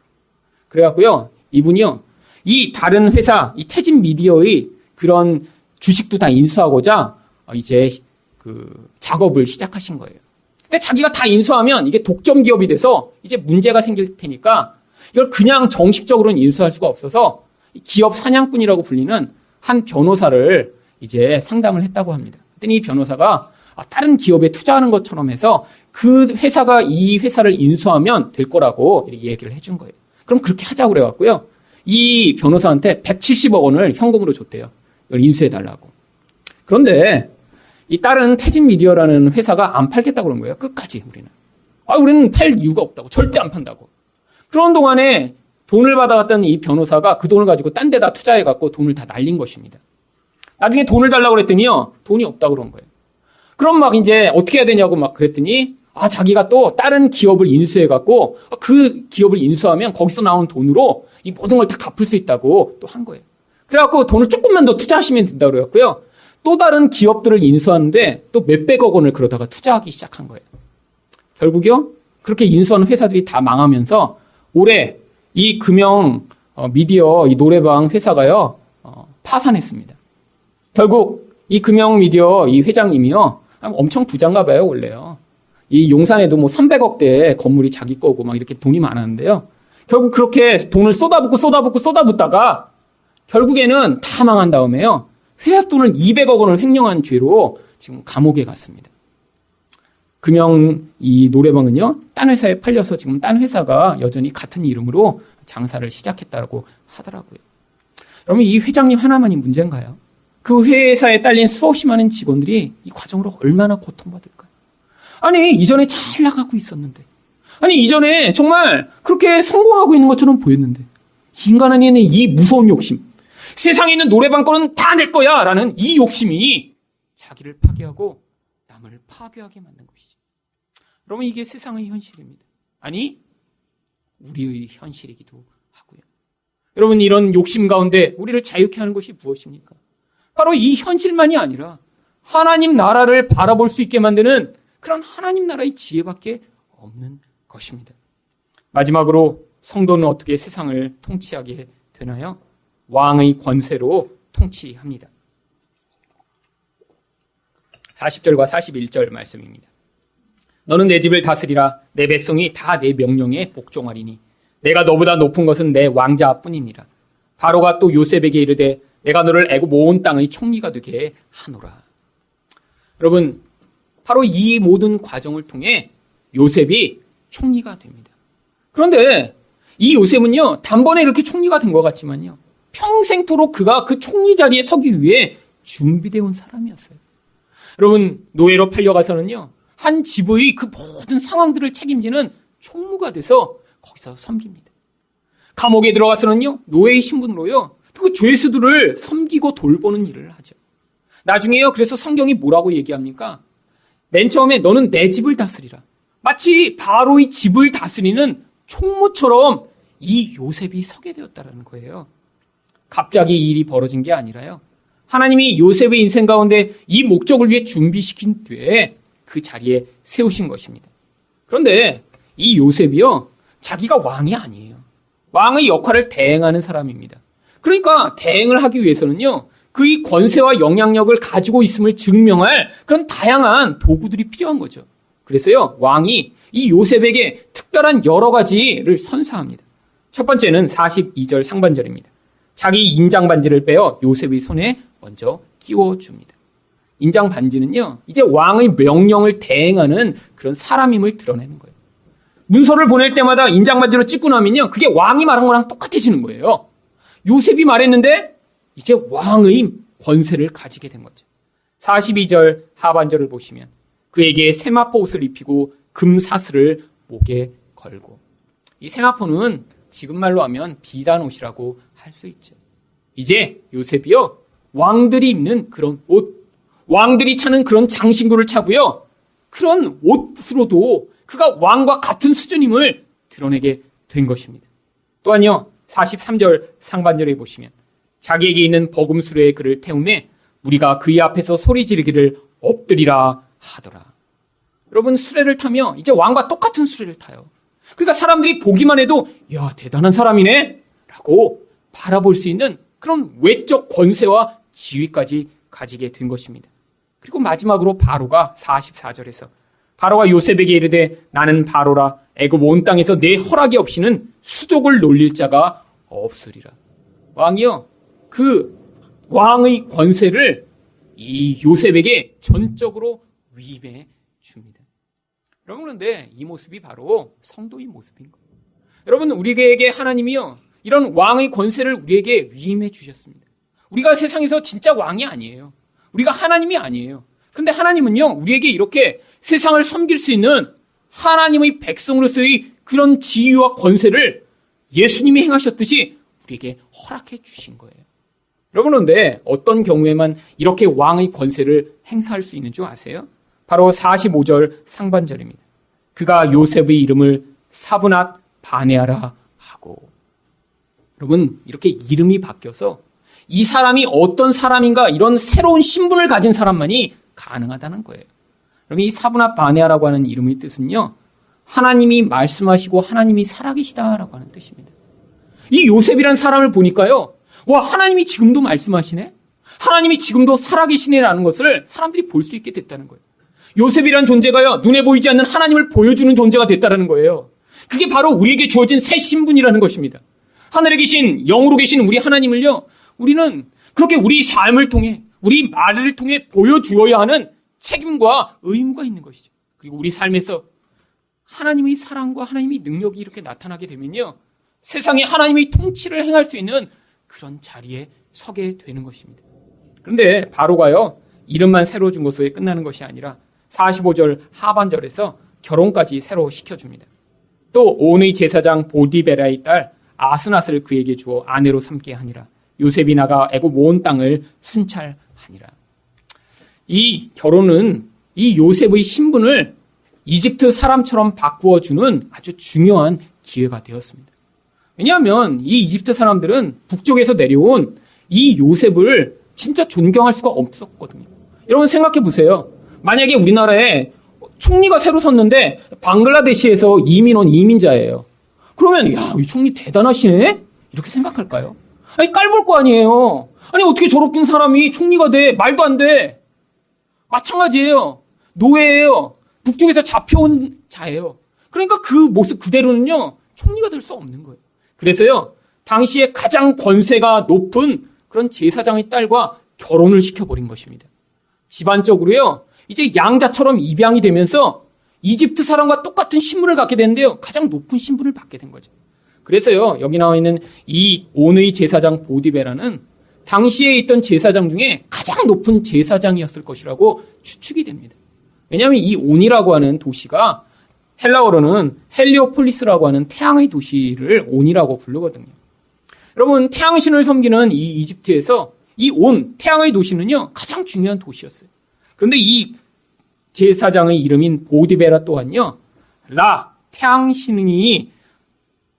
그래갖고요. 이분이요. 이 다른 회사, 이 태진 미디어의 그런 주식도 다 인수하고자 이제 그 작업을 시작하신 거예요. 근데 자기가 다 인수하면 이게 독점 기업이 돼서 이제 문제가 생길 테니까 이걸 그냥 정식적으로는 인수할 수가 없어서 기업 사냥꾼이라고 불리는 한 변호사를 이제 상담을 했다고 합니다. 그랬더니 이 변호사가 다른 기업에 투자하는 것처럼 해서 그 회사가 이 회사를 인수하면 될 거라고 얘기를 해준 거예요. 그럼 그렇게 하자고 그래갖고요. 이 변호사한테 170억 원을 현금으로 줬대요. 이걸 인수해달라고. 그런데 이 다른 태진 미디어라는 회사가 안 팔겠다고 그런 거예요. 끝까지 우리는. 우리는 팔 이유가 없다고. 절대 안 판다고. 그런 동안에 돈을 받아갔던 이 변호사가 그 돈을 가지고 딴 데다 투자해갖고 돈을 다 날린 것입니다. 나중에 돈을 달라고 그랬더니요. 돈이 없다고 그런 거예요. 그럼 막 이제 어떻게 해야 되냐고 막 그랬더니 자기가 또 다른 기업을 인수해갖고 그 기업을 인수하면 거기서 나오는 돈으로 이 모든 걸 다 갚을 수 있다고 또 한 거예요. 그래갖고 돈을 조금만 더 투자하시면 된다고 그래갖고요. 또 다른 기업들을 인수하는데 또 몇백억 원을 그러다가 투자하기 시작한 거예요. 결국요. 그렇게 인수하는 회사들이 다 망하면서 올해 이 금영 미디어 이 노래방 회사가요. 파산했습니다. 결국 이 금영 미디어 이 회장님이요. 엄청 부자인가 봐요, 원래요. 이 용산에도 뭐 300억대 건물이 자기 거고 막 이렇게 돈이 많았는데요. 결국 그렇게 돈을 쏟아붓다가 결국에는 다 망한 다음에요. 회사 돈을 200억 원을 횡령한 죄로 지금 감옥에 갔습니다. 금영 이 노래방은요. 딴 회사에 팔려서 지금 딴 회사가 여전히 같은 이름으로 장사를 시작했다고 하더라고요. 여러분 이 회장님 하나만이 문제인가요? 그 회사에 딸린 수없이 많은 직원들이 이 과정으로 얼마나 고통받을까요? 아니 이전에 잘 나가고 있었는데 이전에 정말 그렇게 성공하고 있는 것처럼 보였는데 인간 안에 있는 이 무서운 욕심 세상에 있는 노래방 거는 다 내 거야 라는 이 욕심이 자기를 파괴하고 남을 파괴하게 만든 것이죠. 여러분 이게 세상의 현실입니다. 아니 우리의 현실이기도 하고요. 여러분 이런 욕심 가운데 우리를 자유케 하는 것이 무엇입니까? 바로 이 현실만이 아니라 하나님 나라를 바라볼 수 있게 만드는 그런 하나님 나라의 지혜밖에 없는 것입니다. 마지막으로 성도는 어떻게 세상을 통치하게 되나요? 왕의 권세로 통치합니다. 40절과 41절 말씀입니다. 너는 내 집을 다스리라. 내 백성이 다 내 명령에 복종하리니 내가 너보다 높은 것은 내 왕자뿐이니라. 바로가 또 요셉에게 이르되 내가 너를 애굽 온 땅의 총리가 되게 하노라. 여러분, 바로 이 모든 과정을 통해 요셉이 총리가 됩니다. 그런데 이 요셉은요, 단번에 이렇게 총리가 된 것 같지만요, 평생토록 그가 그 총리 자리에 서기 위해 준비되어 온 사람이었어요. 여러분, 노예로 팔려가서는요, 한 지부의 그 모든 상황들을 책임지는 총무가 돼서 거기서 섬깁니다. 감옥에 들어가서는요, 노예의 신분으로요, 그 죄수들을 섬기고 돌보는 일을 하죠. 나중에요, 그래서 성경이 뭐라고 얘기합니까? 맨 처음에 너는 내 집을 다스리라. 마치 바로의 집을 다스리는 총무처럼 이 요셉이 서게 되었다는 거예요. 갑자기 이 일이 벌어진 게 아니라요, 하나님이 요셉의 인생 가운데 이 목적을 위해 준비시킨 뒤에 그 자리에 세우신 것입니다. 그런데 이 요셉이요, 자기가 왕이 아니에요. 왕의 역할을 대행하는 사람입니다. 그러니까 대행을 하기 위해서는요, 그의 권세와 영향력을 가지고 있음을 증명할 그런 다양한 도구들이 필요한 거죠. 그래서요, 왕이 이 요셉에게 특별한 여러 가지를 선사합니다. 첫 번째는 42절 상반절입니다. 자기 인장 반지를 빼어 요셉의 손에 먼저 끼워줍니다. 인장 반지는요, 이제 왕의 명령을 대행하는 그런 사람임을 드러내는 거예요. 문서를 보낼 때마다 인장 반지로 찍고 나면요, 그게 왕이 말한 거랑 똑같아지는 거예요. 요셉이 말했는데 이제 왕의 권세를 가지게 된 거죠. 42절 하반절을 보시면 그에게 세마포 옷을 입히고 금 사슬을 목에 걸고, 이 세마포는 지금 말로 하면 비단 옷이라고 할 수 있죠. 이제 요셉이요, 왕들이 입는 그런 옷, 왕들이 차는 그런 장신구를 차고요, 그런 옷으로도 그가 왕과 같은 수준임을 드러내게 된 것입니다. 또한요, 43절 상반절에 보시면 자기에게 있는 버금 수레에 그를 태우매 우리가 그의 앞에서 소리 지르기를 엎드리라 하더라. 여러분, 수레를 타며 이제 왕과 똑같은 수레를 타요. 그러니까 사람들이 보기만 해도 야, 대단한 사람이네 라고 바라볼 수 있는 그런 외적 권세와 지위까지 가지게 된 것입니다. 그리고 마지막으로 바로가 44절에서 바로가 요셉에게 이르되 나는 바로라. 애굽 온 땅에서 내 허락이 없이는 수족을 놀릴 자가 없으리라. 왕이요, 그 왕의 권세를 이 요셉에게 전적으로 위임해 줍니다. 여러분, 그런데 이 모습이 바로 성도의 모습인 거예요. 여러분, 우리에게 하나님이요, 이런 왕의 권세를 우리에게 위임해 주셨습니다. 우리가 세상에서 진짜 왕이 아니에요. 우리가 하나님이 아니에요. 그런데 하나님은요, 우리에게 이렇게 세상을 섬길 수 있는 하나님의 백성으로서의 그런 지위와 권세를 예수님이 행하셨듯이 우리에게 허락해 주신 거예요. 여러분, 그런데 어떤 경우에만 이렇게 왕의 권세를 행사할 수 있는 줄 아세요? 바로 45절 상반절입니다. 그가 요셉의 이름을 사브낫 바네아라 하고. 여러분, 이렇게 이름이 바뀌어서 이 사람이 어떤 사람인가 이런 새로운 신분을 가진 사람만이 가능하다는 거예요. 그럼 이 사브낫 바네아라고 하는 이름의 뜻은요, 하나님이 말씀하시고 하나님이 살아계시다라고 하는 뜻입니다. 이 요셉이라는 사람을 보니까요, 와, 하나님이 지금도 말씀하시네? 하나님이 지금도 살아계시네라는 것을 사람들이 볼 수 있게 됐다는 거예요. 요셉이라는 존재가요, 눈에 보이지 않는 하나님을 보여주는 존재가 됐다는 거예요. 그게 바로 우리에게 주어진 새 신분이라는 것입니다. 하늘에 계신, 영으로 계신 우리 하나님을요, 우리는 그렇게 우리 삶을 통해, 우리 말을 통해 보여주어야 하는 책임과 의무가 있는 것이죠. 그리고 우리 삶에서 하나님의 사랑과 하나님의 능력이 이렇게 나타나게 되면요, 세상에 하나님의 통치를 행할 수 있는 그런 자리에 서게 되는 것입니다. 그런데 바로가요, 이름만 새로 준 것으로 끝나는 것이 아니라 45절 하반절에서 결혼까지 새로 시켜줍니다. 또 온의 제사장 보디베라의 딸 아스낫을 그에게 주어 아내로 삼게 하니라. 요셉이 나가 애굽 온 땅을 순찰하니라. 이 결혼은 이 요셉의 신분을 이집트 사람처럼 바꾸어주는 아주 중요한 기회가 되었습니다. 왜냐하면 이 이집트 사람들은 북쪽에서 내려온 이 요셉을 진짜 존경할 수가 없었거든요. 여러분, 생각해 보세요. 만약에 우리나라에 총리가 새로 섰는데 방글라데시에서 이민 온 이민자예요. 그러면 야, 이 총리 대단하시네? 이렇게 생각할까요? 아니, 깔볼 거 아니에요. 아니, 어떻게 저렇게 사람이 총리가 돼? 말도 안 돼. 마찬가지예요. 노예예요. 북쪽에서 잡혀온 자예요. 그러니까 그 모습 그대로는요, 총리가 될 수 없는 거예요. 그래서요, 당시에 가장 권세가 높은 그런 제사장의 딸과 결혼을 시켜버린 것입니다. 집안적으로요, 이제 양자처럼 입양이 되면서 이집트 사람과 똑같은 신분을 갖게 되는데요, 가장 높은 신분을 받게 된 거죠. 그래서요, 여기 나와 있는 이 온의 제사장 보디베라는 당시에 있던 제사장 중에 가장 높은 제사장이었을 것이라고 추측이 됩니다. 왜냐하면 이 온이라고 하는 도시가 헬라어로는 헬리오폴리스라고 하는 태양의 도시를 온이라고 부르거든요. 여러분, 태양신을 섬기는 이 이집트에서 이 온, 태양의 도시는요, 가장 중요한 도시였어요. 그런데 이 제사장의 이름인 보디베라 또한요, 라, 태양신이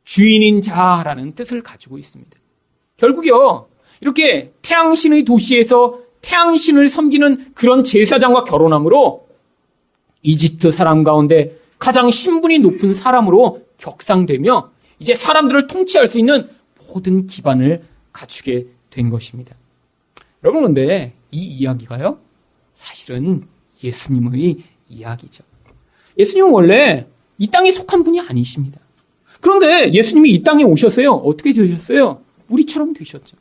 주인인 자라는 뜻을 가지고 있습니다. 결국요, 이렇게 태양신의 도시에서 태양신을 섬기는 그런 제사장과 결혼함으로 이집트 사람 가운데 가장 신분이 높은 사람으로 격상되며 이제 사람들을 통치할 수 있는 모든 기반을 갖추게 된 것입니다. 여러분, 그런데 이 이야기가요, 사실은 예수님의 이야기죠. 예수님은 원래 이 땅에 속한 분이 아니십니다. 그런데 예수님이 이 땅에 오셔서요, 어떻게 되셨어요? 우리처럼 되셨죠.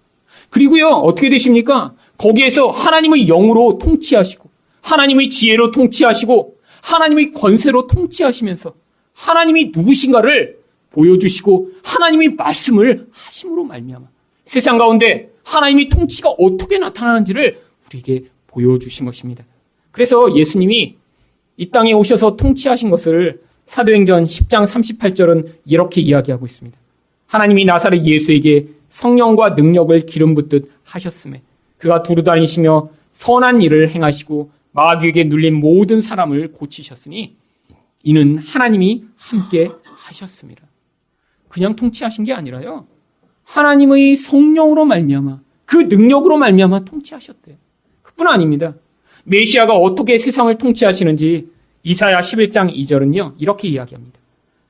그리고요, 어떻게 되십니까? 거기에서 하나님의 영으로 통치하시고, 하나님의 지혜로 통치하시고, 하나님의 권세로 통치하시면서 하나님이 누구신가를 보여주시고 하나님의 말씀을 하심으로 말미암아 세상 가운데 하나님의 통치가 어떻게 나타나는지를 우리에게 보여주신 것입니다. 그래서 예수님이 이 땅에 오셔서 통치하신 것을 사도행전 10장 38절은 이렇게 이야기하고 있습니다. 하나님이 나사렛 예수에게 성령과 능력을 기름 붓듯 하셨음에 그가 두루다니시며 선한 일을 행하시고 마귀에게 눌린 모든 사람을 고치셨으니 이는 하나님이 함께 하셨습니다. 그냥 통치하신 게 아니라요, 하나님의 성령으로 말미암아 그 능력으로 말미암아 통치하셨대요. 그뿐 아닙니다. 메시아가 어떻게 세상을 통치하시는지 이사야 11장 2절은요 이렇게 이야기합니다.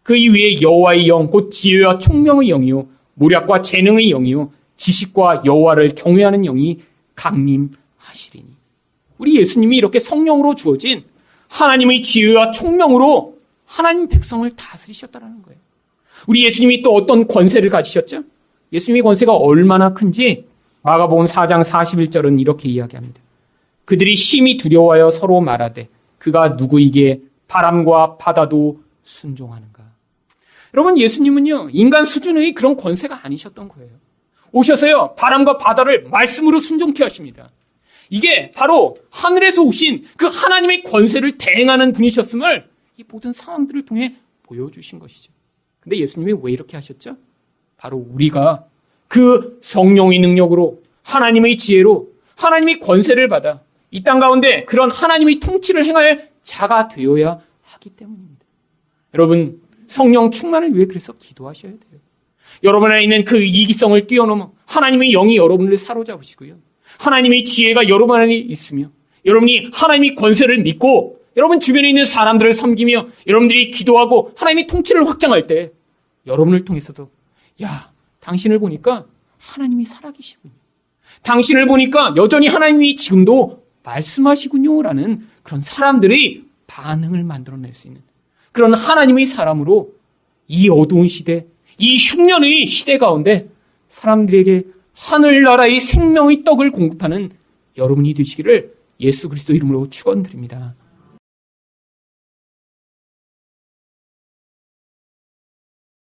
그 이후에 여호와의 영 곧 지혜와 총명의 영이요 모략과 재능의 영이요 지식과 여호와를 경외하는 영이 강림하시리니. 우리 예수님이 이렇게 성령으로 주어진 하나님의 지혜와 총명으로 하나님 백성을 다스리셨다는 거예요. 우리 예수님이 또 어떤 권세를 가지셨죠? 예수님의 권세가 얼마나 큰지 마가복음 4장 41절은 이렇게 이야기합니다. 그들이 심히 두려워하여 서로 말하되 그가 누구이기에 바람과 바다도 순종하는가. 여러분, 예수님은요 인간 수준의 그런 권세가 아니셨던 거예요. 오셔서요 바람과 바다를 말씀으로 순종케 하십니다. 이게 바로 하늘에서 오신 그 하나님의 권세를 대행하는 분이셨음을 이 모든 상황들을 통해 보여주신 것이죠. 근데 예수님이 왜 이렇게 하셨죠? 바로 우리가 그 성령의 능력으로 하나님의 지혜로 하나님의 권세를 받아 이 땅 가운데 그런 하나님의 통치를 행할 자가 되어야 하기 때문입니다. 여러분, 성령 충만을 위해 그래서 기도하셔야 돼요. 여러분 안에 있는 그 이기성을 뛰어넘어 하나님의 영이 여러분을 사로잡으시고요. 하나님의 지혜가 여러분 안에 있으며 여러분이 하나님의 권세를 믿고 여러분 주변에 있는 사람들을 섬기며 여러분들이 기도하고 하나님의 통치를 확장할 때 여러분을 통해서도 야, 당신을 보니까 하나님이 살아계시군요. 당신을 보니까 여전히 하나님이 지금도 말씀하시군요 라는 그런 사람들의 반응을 만들어낼 수 있는 그런 하나님의 사람으로 이 어두운 시대, 이 흉년의 시대 가운데 사람들에게 하늘나라의 생명의 떡을 공급하는 여러분이 되시기를 예수 그리스도 이름으로 축원드립니다.